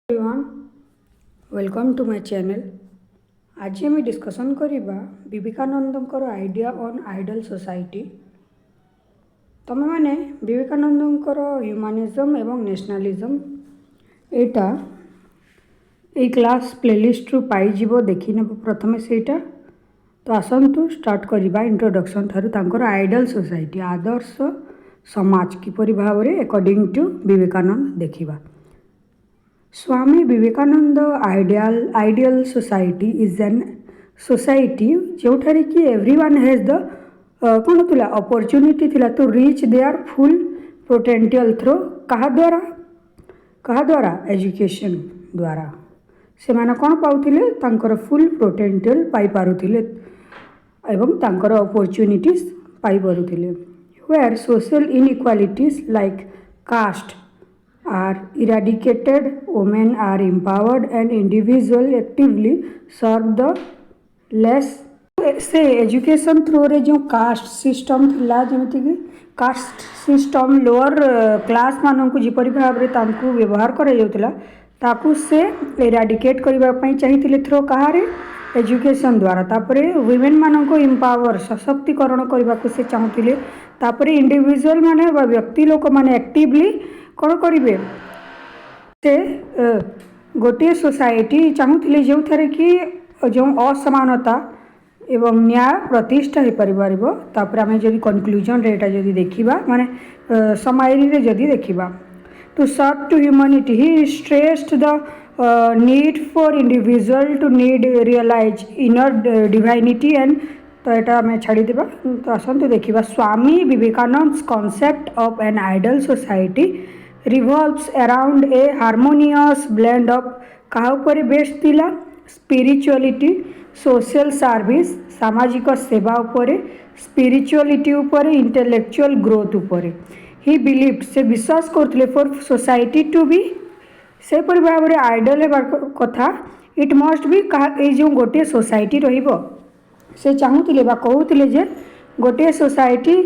Everyone welcome to my channel. आज आम discussion करिबा विवेकानंदकर आइडिया ऑन आइडल सोसाइटी। तमे माने विवेकानंदकर ह्यूमानिज्म एवं नेशनलिज्म एटा ए क्लास प्लेलिस्ट रु पाई जिवो देखि नेब प्रथमे सेटा। तो आसंतु स्टार्ट करिबा इंट्रोडक्शन थारु तांकर आइडल सोसाइटी आदर्श समाज किपरि भावरे अकॉर्डिंग टू विवेकानंद देखिबा। Swami Vivekananda ideal society is an society जोठारे कि everyone has the कौन थिला opportunity थिला to reach their full potential through कहा द्वारा एजुकेशन द्वारा से माने कौन पाउथिले तांकर फुल पोटेंशियल पाई पारुथिले एवं तांकर opportunities पाई पारुथिले। where social inequalities like caste are eradicated, women are empowered and individuals actively serve the less। से एजुकेशन थ्रू रे जो कास्ट सिस्टम थिला जेमिति कि कास्ट सिस्टम लोअर क्लास मानन को जिपरि भाव रे तांकु व्यवहार करे जाउतला ताकु से एराडिकेट करबा पई चाहिथिले थ्रो कहारे एजुकेशन द्वारा। तापरे वुमेन मानन को एम्पावर सशक्तिकरण करबा को से चाहुथिले। तापरे इंडिविजुअल माने बा व्यक्ति लोक माने एक्टिवली कौन करेंगे से गोटे सोसाइटी चाहूले जो थे कि जो असमानता एवं न्याय प्रतिष्ठा हो पार। आम जब कनक्लूजन रेटा जब देखा माने समारी रे जदि देखा to serve to humanity he stressed the need for individual to need realize inner divinity and. तो यहाँ आम छाड़ीदेवा। तो आसतु देखा Swami Vivekananda concept of an ideal society revolves around a harmonious blend of कहा उपरे बेस्ड थिला स्पिरिचुअलिटी सोशल सर्विस सामाजिक सेवा उपरे स्पिरिचुअलिटी उपरे इंटेलेक्चुअल ग्रोथ उपरे। ही बिलीव्ड से विश्वास करथिले फॉर सोसाइटी टू बी से परि भाव रे आइडल हेबा कथा इट मस्ट बी कहा ए जो गोटे सोसाइटी रहिबो से चाहूथिले बा कहूथिले जे गोटे सोसाइटी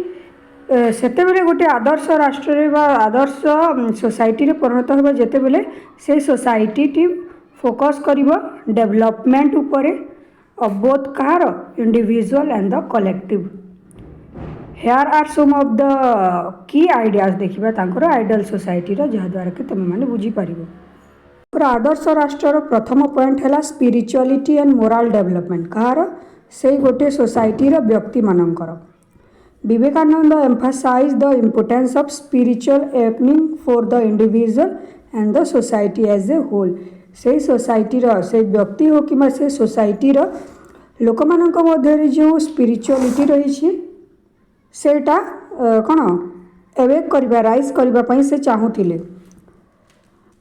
सेते बेले गोटे आदर्श राष्ट्र रे बा आदर्श सोसाइटी रे परिणत होबा जेते बेले से सोसाइटी टी फोकस करिवो डेवलपमेंट उपरे ऑफ बोथ कार individual and the collective. Here are some of the key ideas देखिबा तांकर आइडल सोसाइटी रो जहा द्वारा कि तमे माने बुझी पारिबो। पर आदर्श राष्ट्र रो प्रथम पॉइंट हैला spirituality and moral development car से गोटे सोसाइटी रो व्यक्ति मानकर। Vivekananda emphasized the importance of spiritual awakening for the individual and the society as a whole। से सोसाइटी रो से व्यक्ति हो कि से सोसाइटी रो लोक मानक मध्य जो स्पिरिचुअलिटी रही सेटा कौन एवेक करबा राइज करबा पई से चाहूथिले।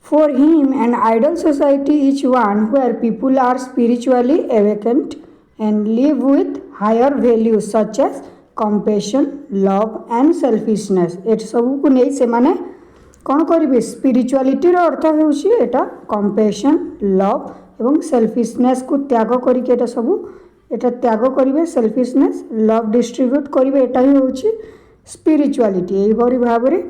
For him an ideal society is one where people are spiritually awakened and live with higher values such as compassion, love and selfishness। एट सब को नहीं से माने कौन करेंगे स्पिरिचुअलिटी रो अर्थ होउछि एटा कंपैशन लव एवं सेल्फिशनेस को त्याग करके एटा सब एटा त्याग करेंगे सेल्फिशनेस लव डिस्ट्रीब्यूट करेंगे एटा ही होउछि स्पिरिचुअलिटी। एही बरी भाव रे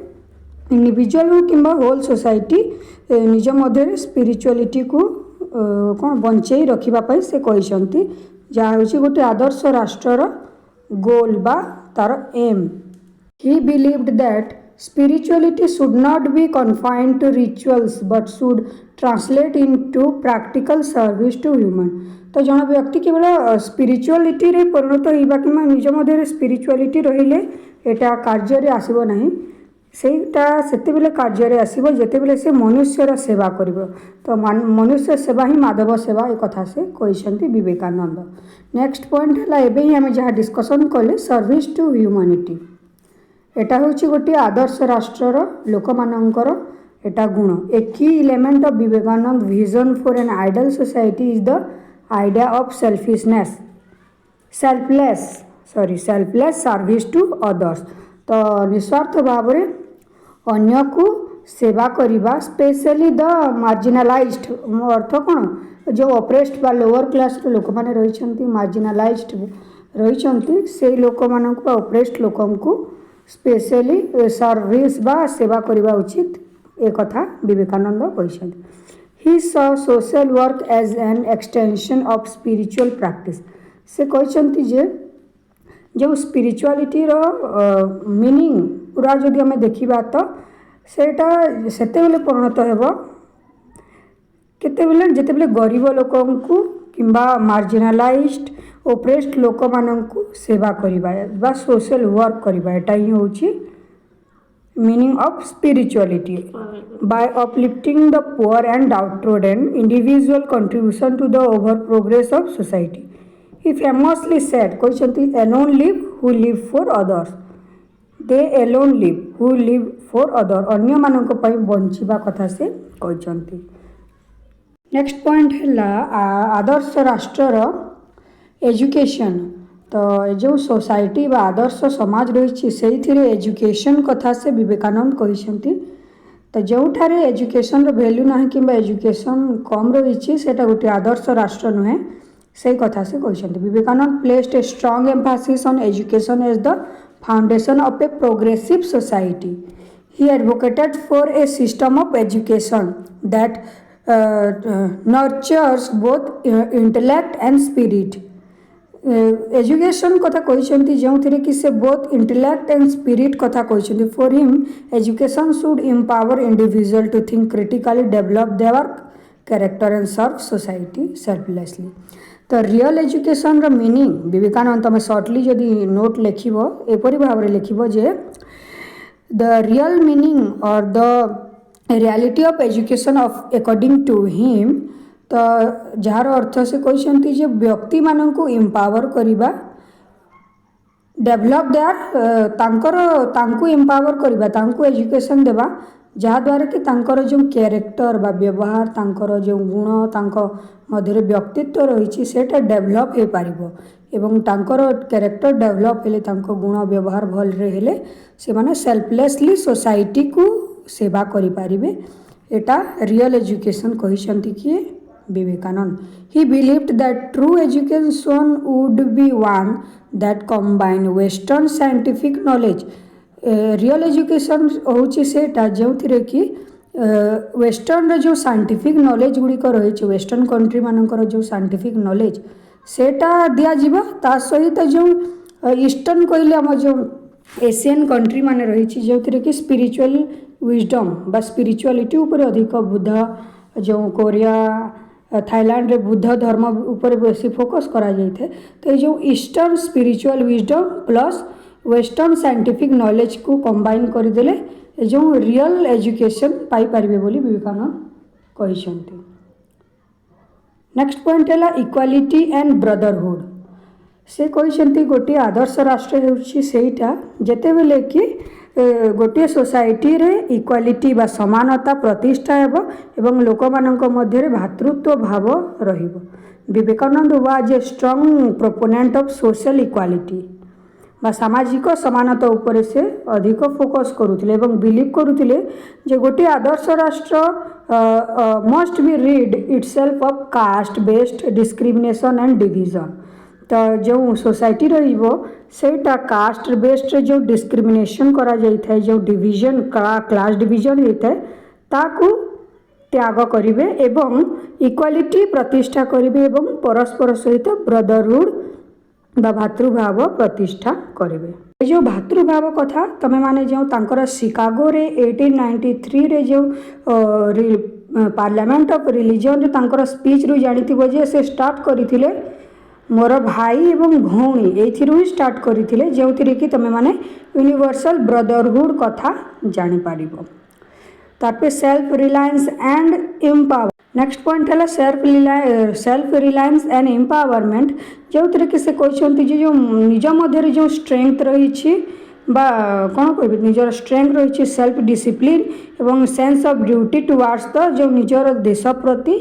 इंडिविजुअल हो किंबा होल सोसाइटी निज मध्य स्पिरिचुअलिटी को कौन बंचई रखिबा पई से कहिसंती जा होउछि गोटे आदर्श राष्ट्र गोल बा तार M. He believed that spirituality should not be confined to rituals but should translate into practical service to human। तो जन व्यक्ति केवल स्पिरिचुअलिटी रे परिणत होइबा कि निज मध्य स्पिरिचुअलिटी रहिले एटा कार्य रे आसीबो नाही सेटा सेते बेले कार्य रे आसीबो जेते बेले से मनुष्यर सेवा करिवो। तो मनुष्य सेवा ही माधव सेवा एक कथा से कहिसंती विवेकानंद। नेक्स्ट पॉइंट है एबे ही आम जहाँ डिस्कसन कले सर्विस टू ह्यूमैनिटी। एटा होछि गोटे आदर्श राष्ट्र लोक मानकर एटा गुण। A key element of Vivekananda vision for an ideal society is the idea of selfishness selfless service to others. तो निस्वार्थ भाव रे अन्य को सेवा करिबा स्पेशली द मार्जिनलाइज्ड अर्थ कौन जो ऑपरेस्ड बा लोअर क्लास रो लोक माने रहिसंती मार्जिनलाइज्ड रहिसंती से लोक मानक बा ऑपरेस्ड लोकन को स्पेशली सर्विस बा सेवा करिबा उचित ए कथा Vivekananda कहिसंती। He saw social work as an extension of spiritual practice. से कहते जे जो स्पिरिचुआलिटी मीनिंग पूरा जदि आम देखा तो सेटा सेतेबेले परिणत हेबो केतेबेले जेतेबेले गरीब लोकंकु किंबा मार्जिनालाइज्ड ओप्रेस्ड लोक मानंकु सेवा करिबा बा सोशल वर्क करिबा एटा ही होची meaning of spirituality by uplifting the poor and downtrodden individual contribution to the over progress of society. He famously said कहते alone live who live for others. They alone live who live for others. अन्य मानक पई बंचिबा कथा से कहते. Next point है आदर्श राष्ट्र education. तो जो सोसाइटी बा आदर्श समाज रही से एजुकेशन कथा से विवेकानंद कहते. तो जोठारे एजुकेशन वैल्यू ना कि एजुकेशन कम रही से गोटे आदर्श राष्ट्र नुहे से कथा से कहते. Vivekananda placed a strong emphasis on education as the foundation of a progressive society. He advocated for a system of education that nurtures both intellect and spirit. Education कथा कहते जो थे कि से बोथ इंटेलेक्ट एंड स्पिरिट कथा कहते. For him education should empower individual to think critically develop their character and serve society selflessly. तो real education रो मीनिंग विवेकानंद तुम सर्टली जदि नोट लिख एपरी भाव में लिख जे द रियल मीनिंग और the reality of education of according to him. तो जार अर्थ से कहते जे व्यक्ति मानू एम्पावर करवा डेभलप देयर तांको एम्पावर करवा तांको एजुकेशन देवा जहाँद्वारा कि तांकर जो कैरेक्टर बा व्यवहार तांकर जो गुण तांको मध्य व्यक्तित्व रही सेटा डेभलप हो पारिबो एवं तांकर कैरेक्टर डेभलप हेले तांको गुण व्यवहार भल हेले से माने सेल्फलेसली सोसाइटी को सेवा करि पारिबे. एटा रियल एजुकेशन कहते कि Vivekananda. He believed that true education would be one that combine western scientific knowledge. Real education होची सेटा जो थे कि वेस्टर्न जो साइंटिफिक नॉलेज गुड़िक रही वेस्टर्न कंट्री मानकर जो साइंटिफिक नॉलेज सेटा दिया जीवा ता सहित जो ईस्टर्न कहले आम जो एशियन कंट्री मान रही जो थे कि स्पिरिचुअल विजडम बा स्पिरिचुअलिटी उपर अधिक बुद्ध जो कोरिया थाईलैंड रे बुद्ध धर्म उपर बेसी फोकस करा जाए. तो ये जो eastern spiritual wisdom plus western scientific knowledge को कंबाइन करदेले जो रियल एजुकेशन पाई पारिबे बोली विवेकानंद कहते. नेक्स्ट पॉइंट है इक्वालिटी एंड ब्रदरहुड. से कहते गोटे आदर्श राष्ट्र होटा जेतेबेले कि गोटे सोसाइटी रे इक्वालिटी बा समानता प्रतिष्ठा हेबो एवं लोक मानक मध्य भातृत्व भाव रहिबो. Vivekananda was a strong proponent of social equality बा सामाजिक समानता उपरे से अधिक फोकस करुथिले एवं बिलीव करुथिले जे गोटे आदर्श राष्ट्र must be read itself of caste based discrimination and division. तो जो सोसाइटी रहिबो सेटा कास्ट बेस्ड जो डिस्क्रिमिनेशन करा जाइथाय जो डिवीजन क्लास डिवीजन होता है ताकू त्याग करिवे एवं इक्वालिटी प्रतिष्ठा करिवे एवं परस्पर सहित ब्रदरहुड बा भातृभाव प्रतिष्ठा करिवे. जो भातृभाव कथा तमे माने जो तांकर शिकागो रे 1893 रे जो पार्लियामेंट ऑफ रिलीजन रे तांकर स्पीच रु जानिथिबो जे से स्टार्ट करिथिले मोर भाई एवं भौणी एथिरु स्टार्ट करिथिले जो थी कि तुम मैंने यूनिवर्सल ब्रदरहुड कथा जानी पारिबो. तापर self reliance and empower. Next point है सेल्फ रिलायंस एंड एम्पावरमेंट जो थी कि से कहते जो निज मध्य जो स्ट्रेंथ रही बा कौन कह निजर स्ट्रेंथ रही सेल्फ डिसिप्लिन एवं sense of duty towards the जो निजर देश प्रति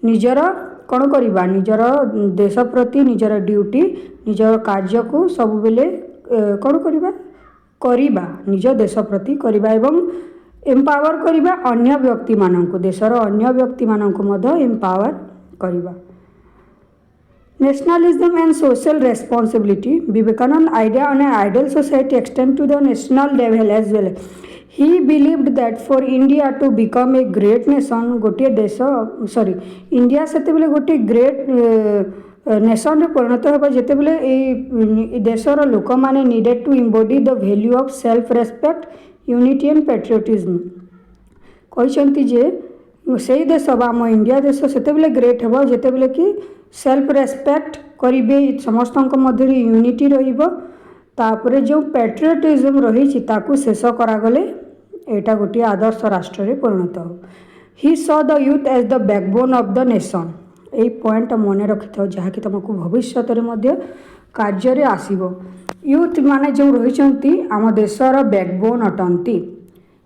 निजर कौन करवा निजर देश प्रति निजर ड्यूटी निजर कार्य को सब बेले कौन करवा निज देश प्रति करवा एवं एम्पावर करवा अन्य व्यक्ति मानक देशर अन्य व्यक्ति मानक मध्य एम्पावर करवा. Nationalism and social responsibility. Vivekananda idea on an ideal society extend to the national level as well. He believed that for India to become a great nation गोटे देश सॉरी इंडिया से गोटे ग्रेट नेशन रे परिणत होगा जितेबले ए देशर लोक मैंने needed to embody the value of self respect unity and patriotism कहते जे से देश आम इंडिया देश से ग्रेट हे जितेबले कि सेल्फ रेस्पेक्ट करेंगे समस्त मध्य यूनिटी रहीपर जो पैट्रियोटिज्म रही शेष करागले एटा गोटे आदर्श राष्ट्र रे परिणत हो he saw the youth as the backbone of the nation यही पॉइंट मन रखि था जहाँकि तुमको भविष्य कार्य आसब यूथ माने जो रही आम देशर बैकबोन अटंती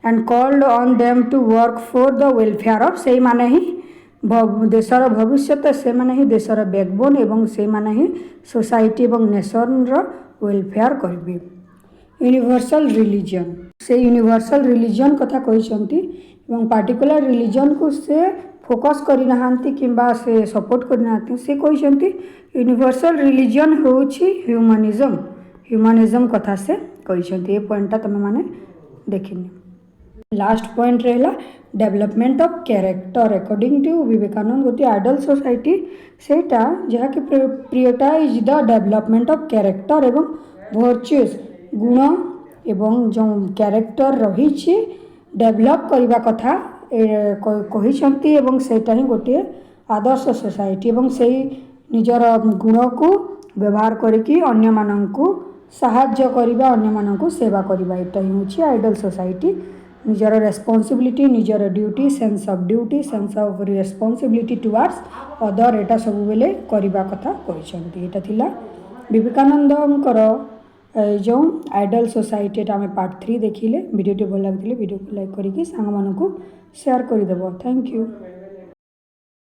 and called on them to work for the welfare of से माने ही देशर भविष्य से माने ही देशर बैकबोन एवं से माने ही सोसाइटी एवं नेशन रो वेलफेयर करेंगे यूनिवर्सल रिलीजन से यूनिवर्सल रिलीजन कथा कहते पार्टिकुलर रिलीजन को से फोकस करना कि से सपोर्ट करना से कहते यूनिवर्सल रिलीजन होची ह्यूमनिज्म ह्यूमनिज्म कथा से कहते ये पॉइंटा तुम मैंने देखनी लास्ट पॉइंट रहा development of character according to Vivekananda गोटे आइडल सोसाइटी सेटा जहाँकि prioritize the development of character एवं वर्चुअस गुण एवं जो कैरेक्टर रही डेभलप करने कथा कहते एवं सेटा ही गोटे आदर्श सोसाइटी एवं से निजर गुण को व्यवहार करके अन्य माननकु साहाय्य करबा अन्य माननकु सेवा करबा एटा ही होची आइडल सोसाइटी निजर रेस्पॉन्सिबिलिटी निजर duty sense of responsibility towards other एटा सब बेले करबा कथा कहते एटा थिला विवेकानंदंकर जो आइडल सोसाइटी आम पार्ट 3 देखिले वीडियो भल लगे वीडियो को लाइक करके सांग मानकु शेयर करदेव थैंक यू।